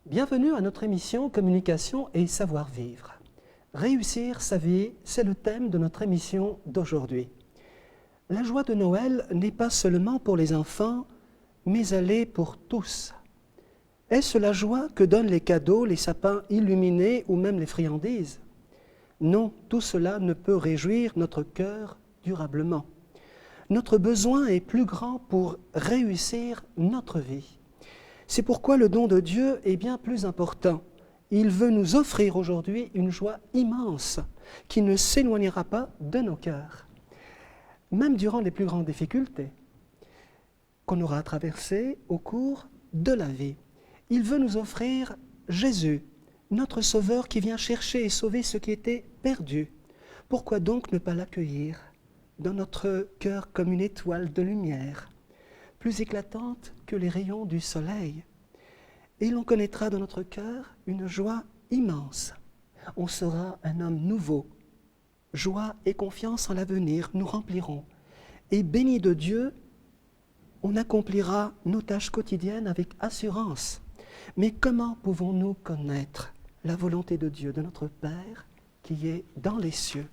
Bienvenue à notre émission Communication et savoir-vivre. Réussir sa vie, c'est le thème de notre émission d'aujourd'hui. La joie de Noël n'est pas seulement pour les enfants, mais elle est pour tous. Est-ce la joie que donnent les cadeaux, les sapins illuminés ou même les friandises? Non, tout cela ne peut réjouir notre cœur durablement. Notre besoin est plus grand pour réussir notre vie. C'est pourquoi le don de Dieu est bien plus important. Il veut nous offrir aujourd'hui une joie immense qui ne s'éloignera pas de nos cœurs, même durant les plus grandes difficultés qu'on aura à traverser au cours de la vie. Il veut nous offrir Jésus, notre Sauveur qui vient chercher et sauver ce qui était perdu. Pourquoi donc ne pas l'accueillir dans notre cœur comme une étoile de lumière, plus éclatante que les rayons du soleil? Et l'on connaîtra dans notre cœur une joie immense. On sera un homme nouveau. Joie et confiance en l'avenir nous rempliront. Et béni de Dieu, on accomplira nos tâches quotidiennes avec assurance. Mais comment pouvons-nous connaître la volonté de Dieu, de notre Père qui est dans les cieux?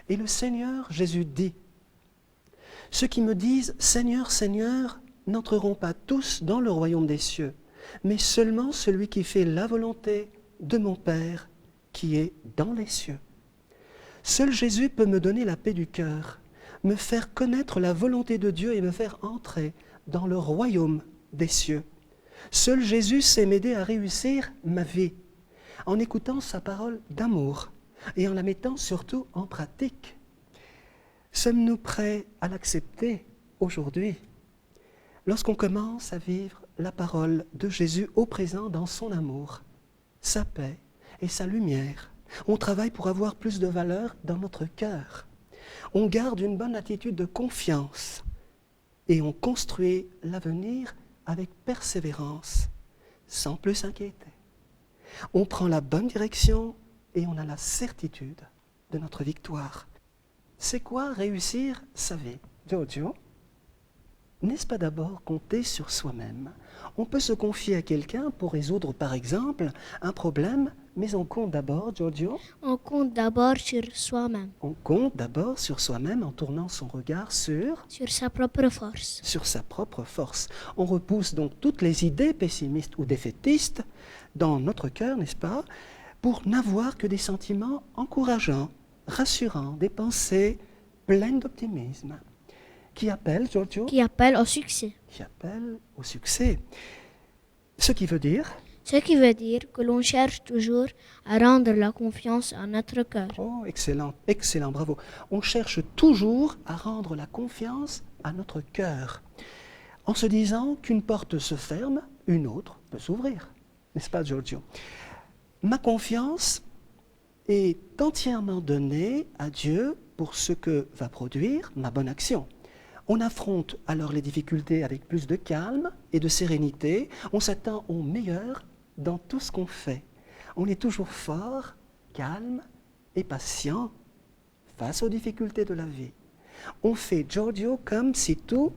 Et le Seigneur Jésus dit, « Ceux qui me disent « Seigneur, Seigneur » n'entreront pas tous dans le royaume des cieux, mais seulement celui qui fait la volonté de mon Père qui est dans les cieux. » Seul Jésus peut me donner la paix du cœur, me faire connaître la volonté de Dieu et me faire entrer dans le royaume des cieux. Seul Jésus sait m'aider à réussir ma vie, en écoutant sa parole d'amour et en la mettant surtout en pratique. Sommes-nous prêts à l'accepter aujourd'hui, lorsqu'on commence à vivre la parole de Jésus au présent dans son amour, sa paix et sa lumière? On travaille pour avoir plus de valeur dans notre cœur. On garde une bonne attitude de confiance et on construit l'avenir avec persévérance, sans plus s'inquiéter. On prend la bonne direction et on a la certitude de notre victoire. C'est quoi réussir sa vie, Giorgio? N'est-ce pas d'abord compter sur soi-même? On peut se confier à quelqu'un pour résoudre, par exemple, un problème, mais on compte d'abord, Giorgio? On compte d'abord sur soi-même, On compte d'abord sur soi-même en tournant son regard sur sa propre force. sa propre force. On repousse donc toutes les idées pessimistes ou défaitistes dans notre cœur, n'est-ce pas, pour n'avoir que des sentiments encourageants, rassurants, des pensées pleines d'optimisme. Qui appelle, Giorgio? Qui appelle au succès. Qui appelle au succès. Ce qui veut dire que l'on cherche toujours à rendre la confiance à notre cœur. Oh, excellent, excellent, bravo. On cherche toujours à rendre la confiance à notre cœur, en se disant qu'une porte se ferme, une autre peut s'ouvrir. N'est-ce pas, Giorgio? Ma confiance est entièrement donnée à Dieu pour ce que va produire ma bonne action. On affronte alors les difficultés avec plus de calme et de sérénité. On s'attend au meilleur dans tout ce qu'on fait. On est toujours fort, calme et patient face aux difficultés de la vie. On fait, Giorgio, comme si tout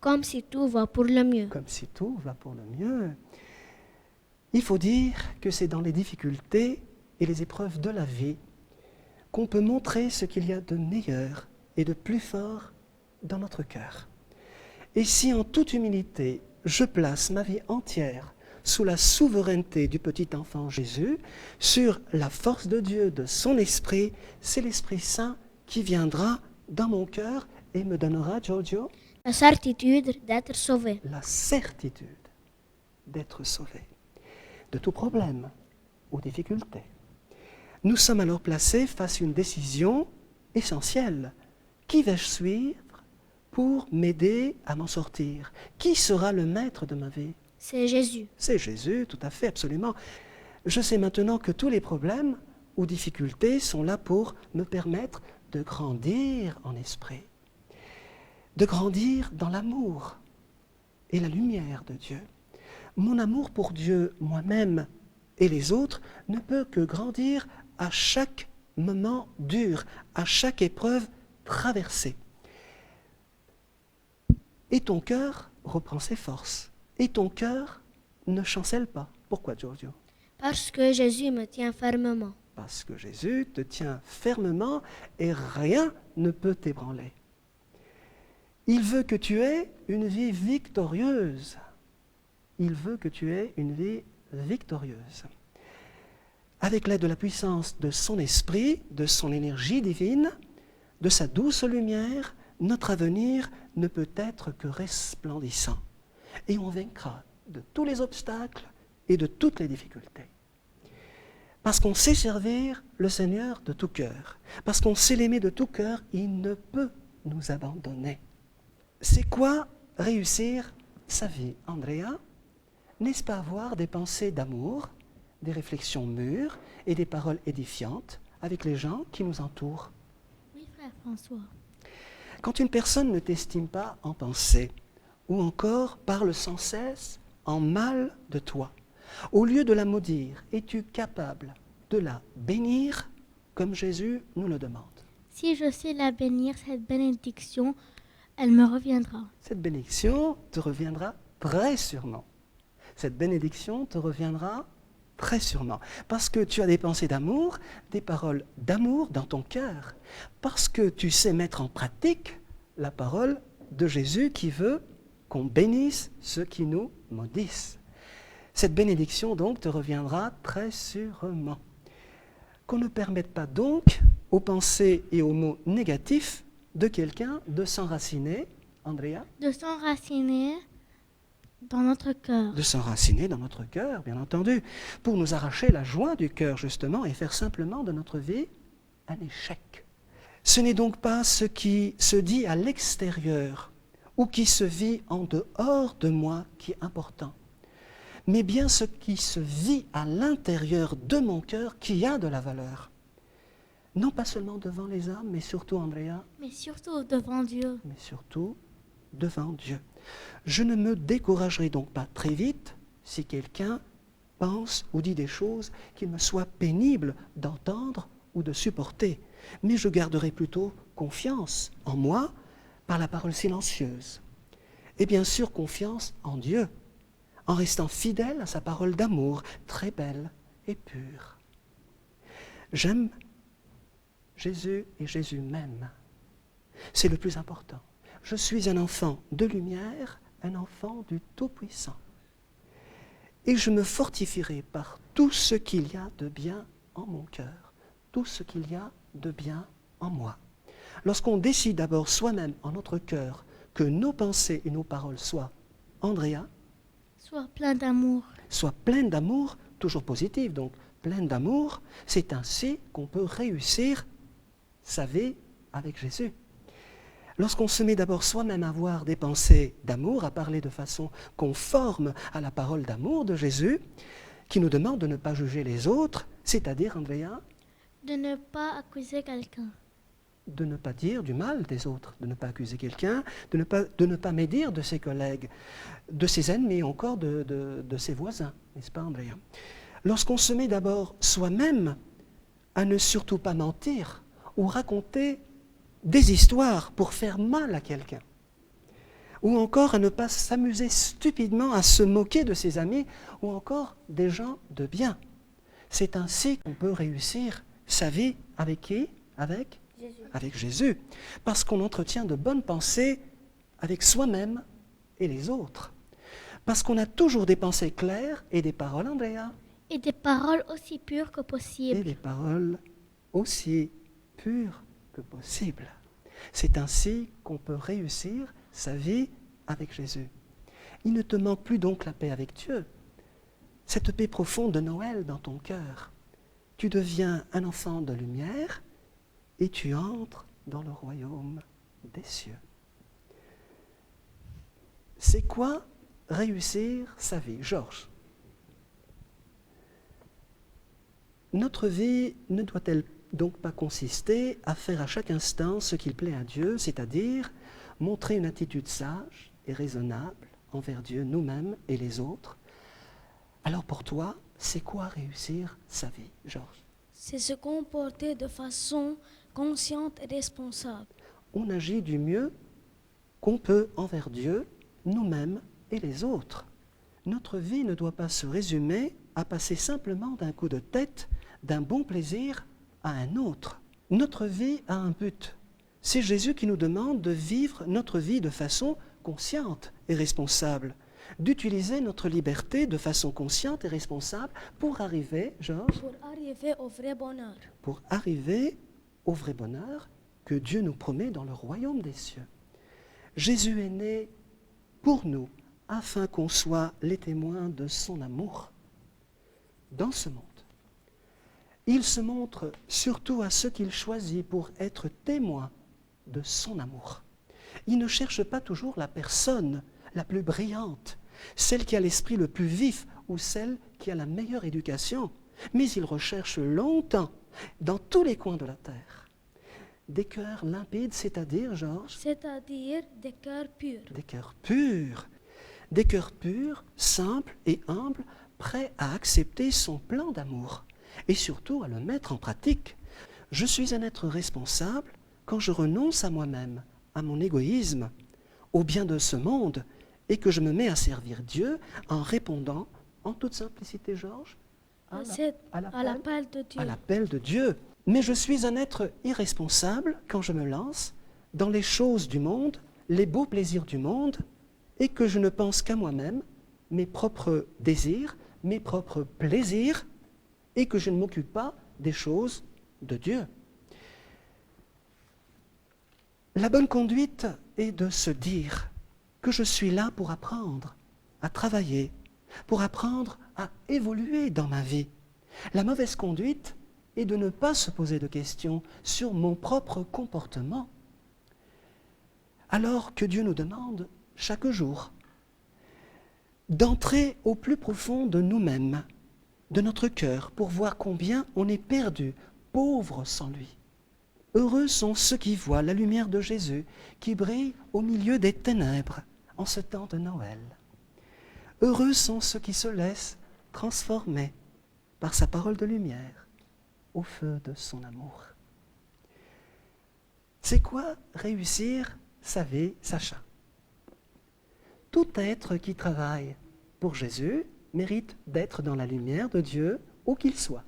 va pour le mieux. Comme si tout va pour le mieux. Il faut dire que c'est dans les difficultés et les épreuves de la vie qu'on peut montrer ce qu'il y a de meilleur et de plus fort dans notre cœur. Et si en toute humilité, je place ma vie entière sous la souveraineté du petit enfant Jésus, sur la force de Dieu, de son esprit, c'est l'Esprit Saint qui viendra dans mon cœur et me donnera, Giorgio, la certitude d'être sauvé. La certitude d'être sauvé de tout problème ou difficulté. Nous sommes alors placés face à une décision essentielle. Qui vais-je suivre pour m'aider à m'en sortir? Qui sera le maître de ma vie? C'est Jésus. C'est Jésus, tout à fait, absolument. Je sais maintenant que tous les problèmes ou difficultés sont là pour me permettre de grandir en esprit, de grandir dans l'amour et la lumière de Dieu. Mon amour pour Dieu, moi-même et les autres, ne peut que grandir à chaque moment dur, à chaque épreuve traversée. Et ton cœur reprend ses forces. Et ton cœur ne chancelle pas. Pourquoi, Giorgio? Parce que Jésus me tient fermement. Parce que Jésus te tient fermement et rien ne peut t'ébranler. Il veut que tu aies une vie victorieuse. Il veut que tu aies une vie victorieuse. Avec l'aide de la puissance de son esprit, de son énergie divine, de sa douce lumière, notre avenir ne peut être que resplendissant. Et on vaincra de tous les obstacles et de toutes les difficultés. Parce qu'on sait servir le Seigneur de tout cœur, parce qu'on sait l'aimer de tout cœur, il ne peut nous abandonner. C'est quoi réussir sa vie, Andrea? N'est-ce pas avoir des pensées d'amour, des réflexions mûres et des paroles édifiantes avec les gens qui nous entourent? Oui, frère François. Quand une personne ne t'estime pas en pensée, ou encore parle sans cesse en mal de toi, au lieu de la maudire, es-tu capable de la bénir comme Jésus nous le demande? Si je sais la bénir, cette bénédiction, elle me reviendra. Cette bénédiction te reviendra très sûrement. Cette bénédiction te reviendra très sûrement. Parce que tu as des pensées d'amour, des paroles d'amour dans ton cœur. Parce que tu sais mettre en pratique la parole de Jésus qui veut qu'on bénisse ceux qui nous maudissent. Cette bénédiction donc te reviendra très sûrement. Qu'on ne permette pas donc aux pensées et aux mots négatifs de quelqu'un de s'enraciner, Andrea? De s'enraciner dans notre cœur. De s'enraciner dans notre cœur, bien entendu, pour nous arracher la joie du cœur, justement, et faire simplement de notre vie un échec. Ce n'est donc pas ce qui se dit à l'extérieur ou qui se vit en dehors de moi qui est important, mais bien ce qui se vit à l'intérieur de mon cœur qui a de la valeur. Non pas seulement devant les hommes, mais surtout, Andrea, Mais surtout devant Dieu. mais surtout devant Dieu. Je ne me découragerai donc pas très vite si quelqu'un pense ou dit des choses qu'il me soit pénible d'entendre ou de supporter, mais je garderai plutôt confiance en moi par la parole silencieuse. Et bien sûr confiance en Dieu, en restant fidèle à sa parole d'amour, très belle et pure. J'aime Jésus et Jésus m'aime. C'est le plus important. Je suis un enfant de lumière, un enfant du Tout-Puissant. Et je me fortifierai par tout ce qu'il y a de bien en mon cœur, tout ce qu'il y a de bien en moi. Lorsqu'on décide d'abord soi-même en notre cœur que nos pensées et nos paroles soient, Andrea, Sois plein d'amour. soient pleines d'amour, toujours positives, donc pleines d'amour, c'est ainsi qu'on peut réussir sa vie avec Jésus. Lorsqu'on se met d'abord soi-même à avoir des pensées d'amour, à parler de façon conforme à la parole d'amour de Jésus, qui nous demande de ne pas juger les autres, c'est-à-dire, Andrea, De ne pas accuser quelqu'un. de ne pas dire du mal des autres, de ne pas accuser quelqu'un, de ne pas médire de ses collègues, de ses ennemis, encore de ses voisins, n'est-ce pas, Andrea? Lorsqu'on se met d'abord soi-même à ne surtout pas mentir ou raconter des histoires pour faire mal à quelqu'un, ou encore à ne pas s'amuser stupidement à se moquer de ses amis, ou encore des gens de bien. C'est ainsi qu'on peut réussir sa vie avec qui? Avec Jésus. Avec Jésus. Parce qu'on entretient de bonnes pensées avec soi-même et les autres. Parce qu'on a toujours des pensées claires et des paroles, Andrea, Et des paroles aussi pures que et possible. des paroles aussi pures que possible. C'est ainsi qu'on peut réussir sa vie avec Jésus. Il ne te manque plus donc la paix avec Dieu, cette paix profonde de Noël dans ton cœur. Tu deviens un enfant de lumière et tu entres dans le royaume des cieux. C'est quoi réussir sa vie, Georges? Notre vie ne doit-elle donc pas consister à faire à chaque instant ce qu'il plaît à Dieu, c'est-à-dire montrer une attitude sage et raisonnable envers Dieu, nous-mêmes et les autres? Alors pour toi, c'est quoi réussir sa vie, Georges? C'est se comporter de façon consciente et responsable. On agit du mieux qu'on peut envers Dieu, nous-mêmes et les autres. Notre vie ne doit pas se résumer à passer simplement d'un coup de tête, d'un bon plaisir à un autre. Notre vie a un but. C'est Jésus qui nous demande de vivre notre vie de façon consciente et responsable, d'utiliser notre liberté de façon consciente et responsable pour arriver, Georges, pour arriver au vrai bonheur. pour arriver au vrai bonheur que Dieu nous promet dans le royaume des cieux. Jésus est né pour nous, afin qu'on soit les témoins de son amour dans ce monde. Il se montre surtout à ceux qu'il choisit pour être témoins de son amour. Il ne cherche pas toujours la personne la plus brillante, celle qui a l'esprit le plus vif ou celle qui a la meilleure éducation, mais il recherche longtemps, dans tous les coins de la terre, des cœurs limpides, c'est-à-dire, Georges, C'est-à-dire des cœurs purs. des cœurs purs. Des cœurs purs, simples et humbles, prêts à accepter son plan d'amour et surtout à le mettre en pratique. Je suis un être responsable quand je renonce à moi-même, à mon égoïsme, au bien de ce monde et que je me mets à servir Dieu en répondant, en toute simplicité, Georges, à l'appel de Dieu. à l'appel de Dieu. Mais je suis un être irresponsable quand je me lance dans les choses du monde, les beaux plaisirs du monde, et que je ne pense qu'à moi-même, mes propres désirs, mes propres plaisirs, et que je ne m'occupe pas des choses de Dieu. La bonne conduite est de se dire que je suis là pour apprendre à travailler, pour apprendre à évoluer dans ma vie. La mauvaise conduite est de ne pas se poser de questions sur mon propre comportement, alors que Dieu nous demande chaque jour d'entrer au plus profond de nous-mêmes, de notre cœur, pour voir combien on est perdu, pauvre sans lui. Heureux sont ceux qui voient la lumière de Jésus qui brille au milieu des ténèbres en ce temps de Noël. Heureux sont ceux qui se laissent transformer par sa parole de lumière au feu de son amour. C'est quoi réussir sa vie, Sacha? Tout être qui travaille pour Jésus mérite d'être dans la lumière de Dieu où qu'il soit.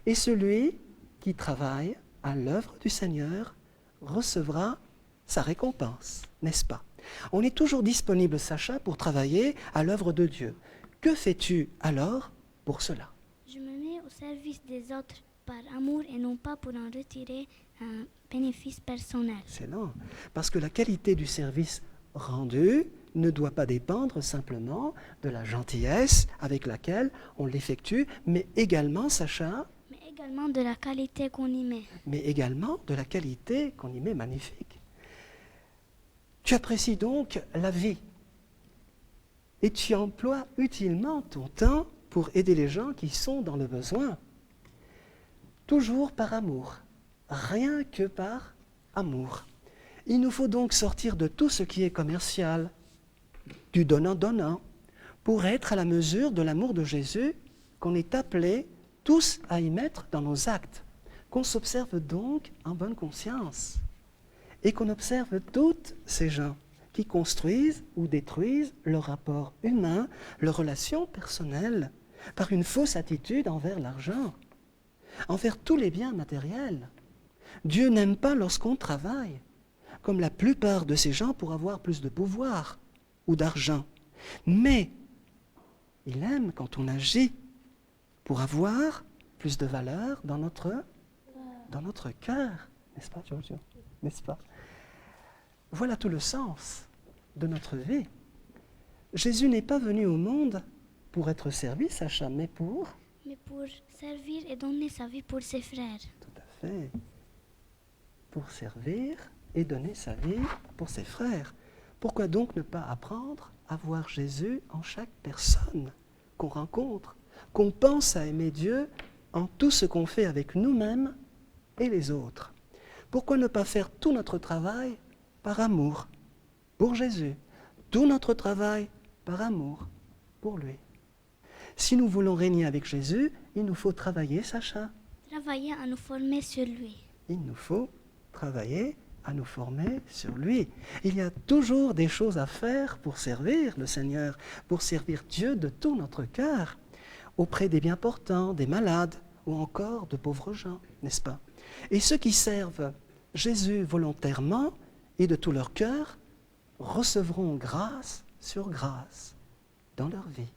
Et celui qui travaille à l'œuvre du Seigneur recevra sa récompense, n'est-ce pas? On est toujours disponible, Sacha, pour travailler à l'œuvre de Dieu. Que fais-tu alors pour cela? Je me mets au service des autres par amour et non pas pour en retirer un bénéfice personnel. Excellent. Parce que la qualité du service rendu ne doit pas dépendre simplement de la gentillesse avec laquelle on l'effectue, mais également, Sacha, Mais également de la qualité qu'on y met. mais également de la qualité qu'on y met. Magnifique. Tu apprécies donc la vie et tu emploies utilement ton temps pour aider les gens qui sont dans le besoin. Toujours par amour, rien que par amour. Il nous faut donc sortir de tout ce qui est commercial, du donnant-donnant, pour être à la mesure de l'amour de Jésus qu'on est appelés tous à y mettre dans nos actes, qu'on s'observe donc en bonne conscience et qu'on observe toutes ces gens qui construisent ou détruisent leur rapport humain, leurs relations personnelles, par une fausse attitude envers l'argent, envers tous les biens matériels. Dieu n'aime pas lorsqu'on travaille, comme la plupart de ces gens pour avoir plus de pouvoir ou d'argent. Mais il aime quand on agit pour avoir plus de valeur dans notre cœur. N'est-ce pas, Giorgio? N'est-ce pas? Voilà tout le sens de notre vie. Jésus n'est pas venu au monde pour être servi, Sacha, mais pour... Mais pour servir et donner sa vie pour ses frères. Tout à fait. Pour servir et donner sa vie pour ses frères. Pourquoi donc ne pas apprendre à voir Jésus en chaque personne qu'on rencontre, qu'on pense à aimer Dieu en tout ce qu'on fait avec nous-mêmes et les autres? Pourquoi ne pas faire tout notre travail par amour pour Jésus, tout notre travail par amour pour lui? Si nous voulons régner avec Jésus, il nous faut travailler, Sacha. Travailler à nous former sur lui. Il nous faut travailler à nous former sur lui. Il y a toujours des choses à faire pour servir le Seigneur, pour servir Dieu de tout notre cœur. auprès des bien-portants, des malades ou encore de pauvres gens, n'est-ce pas? Et ceux qui servent Jésus volontairement et de tout leur cœur recevront grâce sur grâce dans leur vie.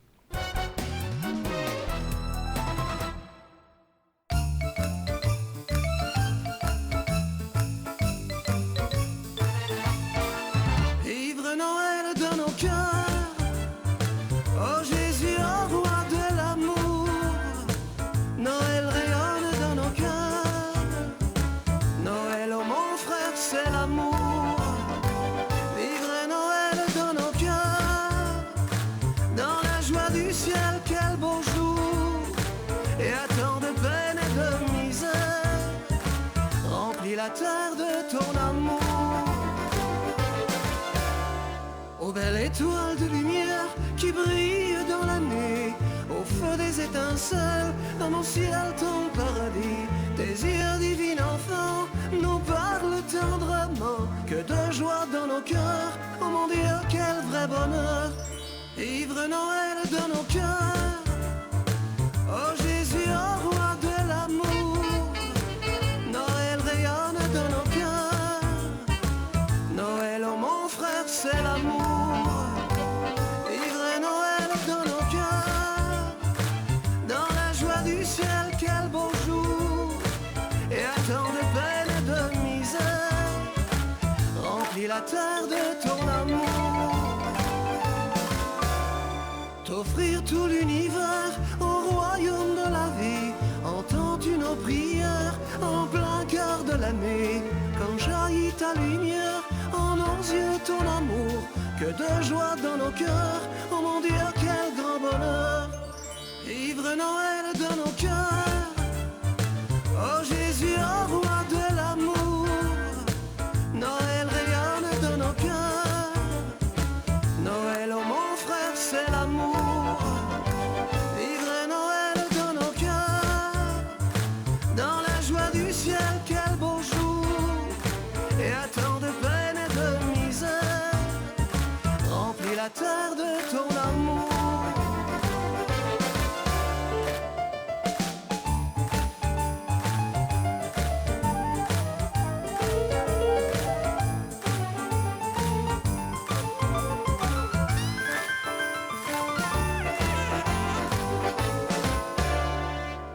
Ivre Noël de nos cœurs, oh Jésus, oh roi de l'amour. Noël rayonne dans nos cœurs, Noël, oh mon frère, c'est l'amour. Ivre Noël dans nos cœurs, dans la joie du ciel, quel beau jour. Et à tant de peine et de misère, remplis la terre de ton amour. Ô belle étoile de lumière qui brille dans l'année, au feu des étincelles, dans mon ciel ton paradis. Tes yeux divines enfants nous parlent tendrement, que de joie dans nos cœurs, oh mon Dieu, quel vrai bonheur. Ivre Noël dans nos cœurs, oh Jésus, oh roi de l'amour. Noël rayonne dans nos cœurs, Noël, oh mon frère, c'est l'amour. Ivre Noël dans nos cœurs, dans la joie du ciel, quel beau jour. Et à tant de peine et de misère, remplis la terre de ton amour. T'offrir tout l'univers au royaume de la vie, entends-tu nos prières en plein cœur de l'année? Quand jaillit ta lumière en nos yeux, ton amour, que de joie dans nos cœurs, oh mon Dieu, quel grand bonheur. Ivre Noël dans nos cœurs, oh Jésus, oh roi de l'amour. Noël rayonne dans nos cœurs, Noël, oh mon frère, c'est l'amour. Ivre Noël dans nos cœurs, dans la joie du ciel, quel beau jour. Et à tant de peine et de misère, remplis la terre de ton amour.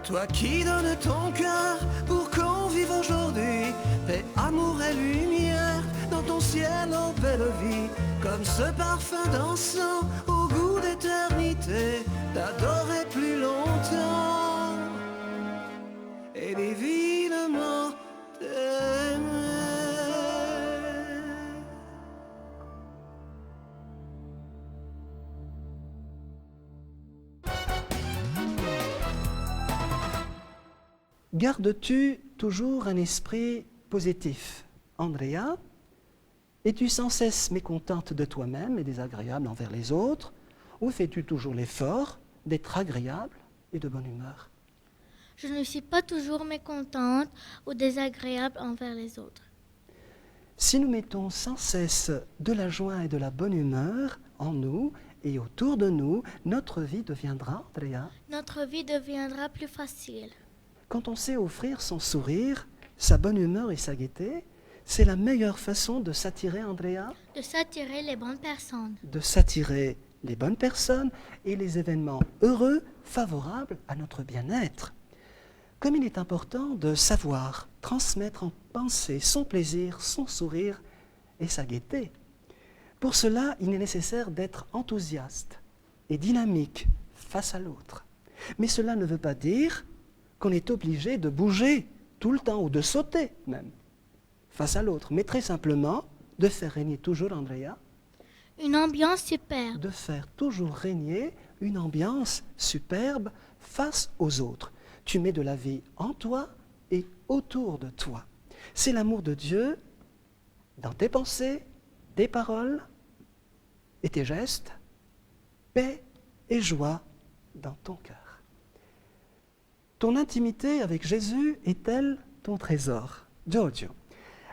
Toi qui donnes ton cœur pour qu'on vive aujourd'hui, paix, amour et lumière dans ton ciel, ô belle vie, comme ce parfum d'encens au goût d'éternité, t'adorer plus longtemps et divinement t'aimer. Gardes-tu toujours un esprit positif, Andrea? Es-tu sans cesse mécontente de toi-même et désagréable envers les autres? Ou fais-tu toujours l'effort d'être agréable et de bonne humeur? Je ne suis pas toujours mécontente ou désagréable envers les autres. Si nous mettons sans cesse de la joie et de la bonne humeur en nous et autour de nous, notre vie deviendra, Andrea, Notre vie deviendra plus facile. quand on sait offrir son sourire, sa bonne humeur et sa gaieté, c'est la meilleure façon de s'attirer, Andrea, De s'attirer les bonnes personnes. de s'attirer les bonnes personnes et les événements heureux, favorables à notre bien-être. Comme il est important de savoir transmettre en pensée son plaisir, son sourire et sa gaieté. Pour cela, il est nécessaire d'être enthousiaste et dynamique face à l'autre. Mais cela ne veut pas dire qu'on est obligé de bouger tout le temps ou de sauter même face à l'autre, mais très simplement de faire régner toujours, Andrea, Une ambiance superbe. de faire toujours régner une ambiance superbe face aux autres. Tu mets de la vie en toi et autour de toi. C'est l'amour de Dieu dans tes pensées, tes paroles et tes gestes, paix et joie dans ton cœur. Ton intimité avec Jésus est-elle ton trésor? Giorgio,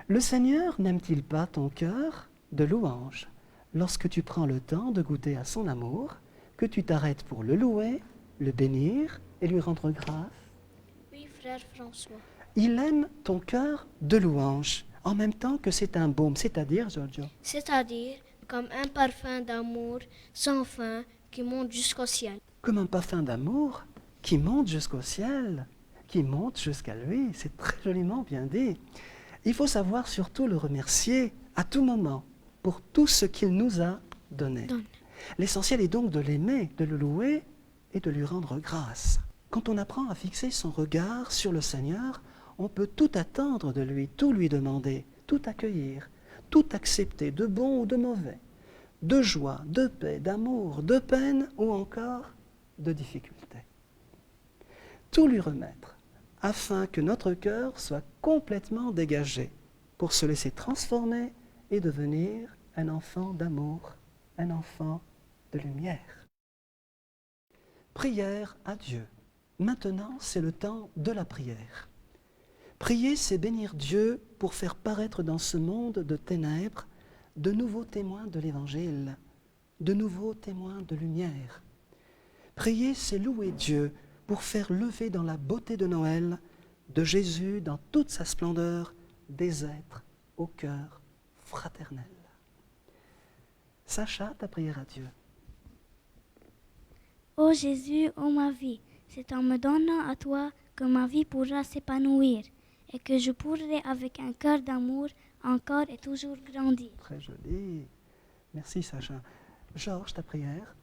le Seigneur n'aime-t-il pas ton cœur de louange lorsque tu prends le temps de goûter à son amour, que tu t'arrêtes pour le louer le bénir et lui rendre grâce. Oui, frère François. Il aime ton cœur de louange, en même temps que c'est un baume, c'est-à-dire, Giorgio, C'est-à-dire comme un parfum d'amour sans fin qui monte jusqu'au ciel. comme un parfum d'amour qui monte jusqu'au ciel, qui monte jusqu'à lui. C'est très joliment bien dit. Il faut savoir surtout le remercier à tout moment pour tout ce qu'il nous a donné. L'essentiel est donc de l'aimer, de le louer et de lui rendre grâce. Quand on apprend à fixer son regard sur le Seigneur, on peut tout attendre de lui, tout lui demander, tout accueillir, tout accepter, de bon ou de mauvais, de joie, de paix, d'amour, de peine ou encore de difficulté. Tout lui remettre, afin que notre cœur soit complètement dégagé pour se laisser transformer et devenir un enfant d'amour, un enfant de lumière. Prière à Dieu. Maintenant, c'est le temps de la prière. Prier, c'est bénir Dieu pour faire paraître dans ce monde de ténèbres de nouveaux témoins de l'Évangile, de nouveaux témoins de lumière. Prier, c'est louer Dieu pour faire lever dans la beauté de Noël, de Jésus dans toute sa splendeur, des êtres au cœur fraternel. Sacha, ta prière à Dieu. Ô Jésus, ô ma vie, c'est en me donnant à toi que ma vie pourra s'épanouir et que je pourrai avec un cœur d'amour encore et toujours grandir. Très joli. Merci Sacha. Georges, ta prière.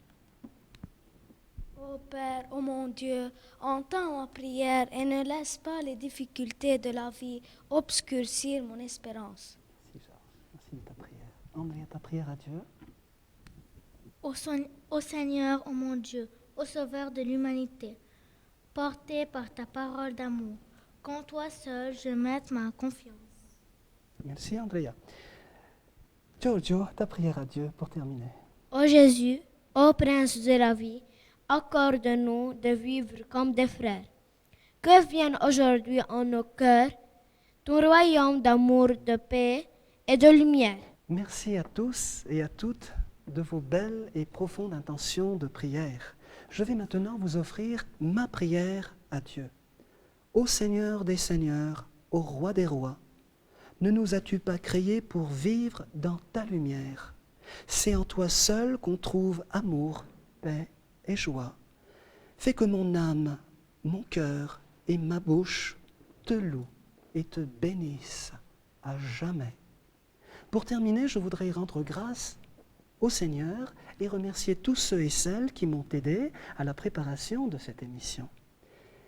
Ô Père, ô mon Dieu, entends ma prière et ne laisse pas les difficultés de la vie obscurcir mon espérance. Merci Georges. Merci de ta prière. Andrea, ta prière à Dieu. Ô Seigneur, ô mon Dieu, ô Sauveur de l'humanité, porté par ta parole d'amour, qu'en toi seul je mette ma confiance. Merci Andrea. Giorgio, ta prière à Dieu pour terminer. Ô Jésus, ô Prince de la vie, accorde-nous de vivre comme des frères. Que vienne aujourd'hui en nos cœurs ton royaume d'amour, de paix et de lumière. Merci à tous et à toutes de vos belles et profondes intentions de prière. Je vais maintenant vous offrir ma prière à Dieu. Ô Seigneur des Seigneurs, ô Roi des Rois, ne nous as-tu pas créés pour vivre dans ta lumière? C'est en toi seul qu'on trouve amour, paix et joie. Fais que mon âme, mon cœur et ma bouche te louent et te bénissent à jamais. Pour terminer, je voudrais rendre grâce au Seigneur et remercier tous ceux et celles qui m'ont aidé à la préparation de cette émission.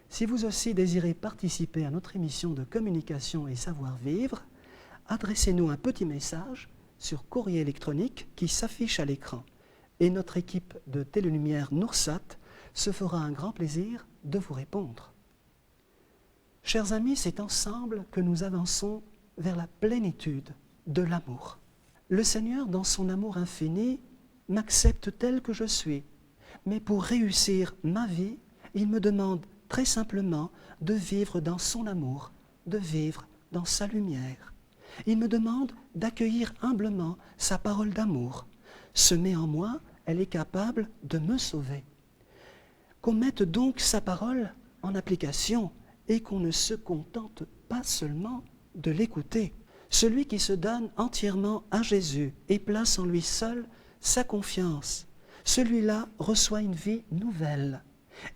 Si vous aussi désirez participer à notre émission de communication et savoir-vivre, adressez-nous un petit message sur courrier électronique qui s'affiche à l'écran. Et notre équipe de Télélumière Noursat se fera un grand plaisir de vous répondre. Chers amis, c'est ensemble que nous avançons vers la plénitude de l'amour. Le Seigneur, dans son amour infini, m'accepte tel que je suis. Mais pour réussir ma vie, il me demande très simplement de vivre dans son amour, de vivre dans sa lumière. Il me demande d'accueillir humblement sa parole d'amour. Semée en moi, elle est capable de me sauver. Qu'on mette donc sa parole en application et qu'on ne se contente pas seulement de l'écouter. Celui qui se donne entièrement à Jésus et place en lui seul sa confiance, celui-là reçoit une vie nouvelle.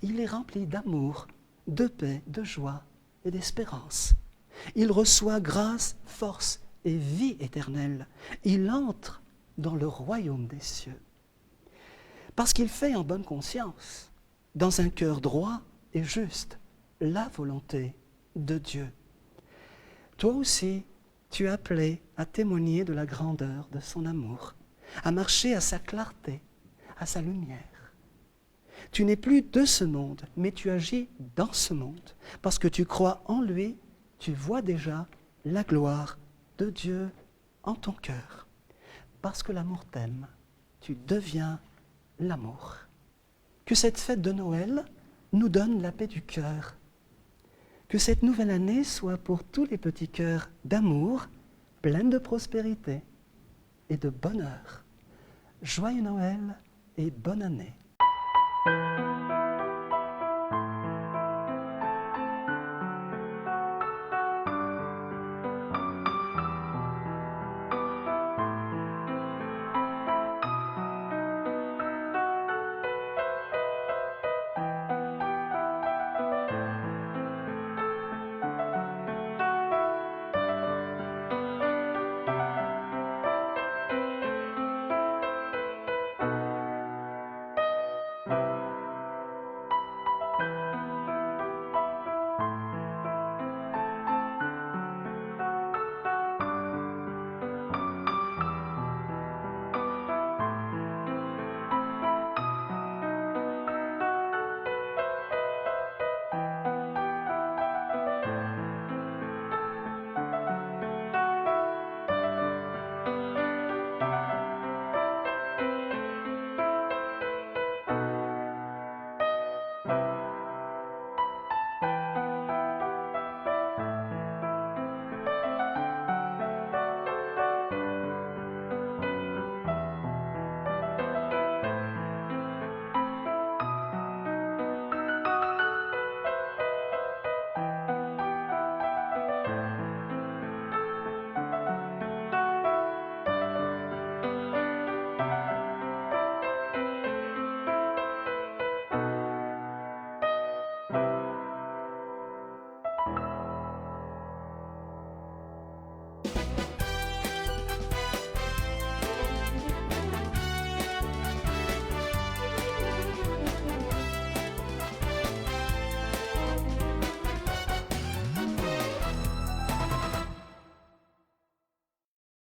Il est rempli d'amour, de paix, de joie et d'espérance. Il reçoit grâce, force et vie éternelle. Il entre dans le royaume des cieux. Parce qu'il fait en bonne conscience, dans un cœur droit et juste, la volonté de Dieu. Toi aussi, tu es appelé à témoigner de la grandeur de son amour, à marcher à sa clarté, à sa lumière. Tu n'es plus de ce monde, mais tu agis dans ce monde. Parce que tu crois en lui, tu vois déjà la gloire de Dieu en ton cœur. Parce que l'amour t'aime, tu deviens l'amour. Que cette fête de Noël nous donne la paix du cœur. Que cette nouvelle année soit pour tous les petits cœurs d'amour, pleine de prospérité et de bonheur. Joyeux Noël et bonne année.